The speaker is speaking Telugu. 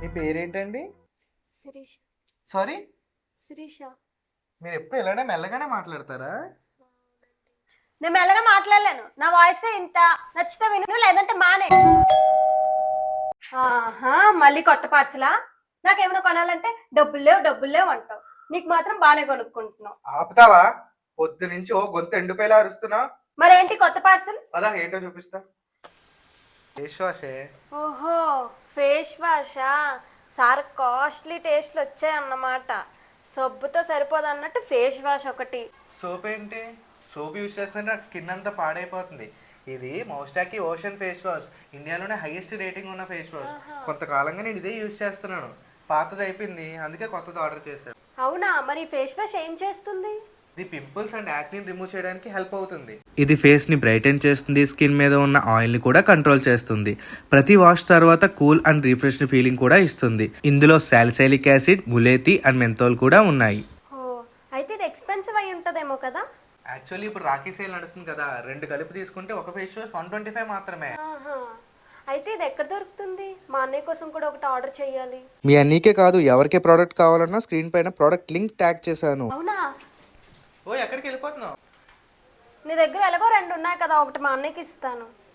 మీ పేరేంటండి? శిరీష. సారీ? శిరీష. మీరు ఎప్పుడు ఇలానే మెల్లగానే మాట్లాడతారా? నేను మెల్లగా మాట్లాడలేను, నా వాయిస్ ఇంత. నచ్చితే విను, లేదంటే మానే. ఆహా, మళ్ళీ కొత్త పార్సలా? నాకేమైనా కొనాలంటే డబ్బులు లేవు అంటావు. నీకు మాత్రం బాగానే కొనుక్కుంటున్నావు. ఆపుతావా? పొద్దు నుంచి ఓ గొంతు ఎండిపోయేలా అరుస్తున్నా. మరేంటి కొత్త పార్సల్? అదా ఏంటో చూపిస్తా. ఫేస్ వాషే. ఓహో, ఫేస్ వాషా? సార్ కాస్ట్లీ టేస్ట్లు వచ్చాయన్నమాట. సబ్బుతో సరిపోదు అన్నట్టు ఫేస్ వాష్ ఒకటి. సోప్ ఏంటి? సోప్ యూజ్ చేస్తుంటే నాకు స్కిన్ అంతా పాడైపోతుంది. ఇది మౌస్టాకి ఓషన్ ఫేస్ వాష్, ఇండియాలోనే హైయెస్ట్ రేటింగ్ ఉన్న ఫేస్ వాష్. కొంతకాలంగా నేను ఇదే యూజ్ చేస్తున్నాను. పాతది అయిపోయింది, అందుకే కొత్తది ఆర్డర్ చేశాను. అవునా? మరి ఫేస్ వాష్ ఏం చేస్తుంది? ఇది పింపుల్స్ అండ్ యాక్ని రిమూవ్ చేయడానికి హెల్ప్ అవుతుంది. ఇది ఫేస్ ని బ్రైటన్ చేస్తుంది, స్కిన్ మీద ఉన్న ఆయిల్ ని కూడా కంట్రోల్ చేస్తుంది. ప్రతి వాష్ తర్వాత కూల్ అండ్ రిఫ్రెష్ ఫీలింగ్ కూడా ఇస్తుంది. ఇందులో సాలిసైలిక్ యాసిడ్, ములేతి అండ్ మెంథోల్ కూడా ఉన్నాయి. ఓ, అయితే ఇది ఎక్స్పెన్సివ్ అయి ఉంటదేమో కదా? యాక్చువల్లీ ఇప్పుడు రాఖీ సేల్ నడుస్తుంది కదా, 2 కలిపి తీసుకుంటే ఒక ఫేస్ వాష్ 125 మాత్రమే. ఆహా, అయితే ఇది ఎక్కడ దొరుకుతుంది? మా అన్నయ్య కోసం కూడా ఒకటి ఆర్డర్ చేయాలి. మీ అన్నీకే కాదు, ఎవరికే ప్రోడక్ట్ కావాలన్నా స్క్రీన్ పైన ప్రోడక్ట్ లింక్ ట్యాగ్ చేశాను. అవునా? ఓ, ఎక్కడికి వెళ్ళిపోతున్నావు? నీ దగ్గర ఎలాగో 2 ఉన్నాయి కదా, ఒకటి మా అన్నయ్యకి ఇస్తాను.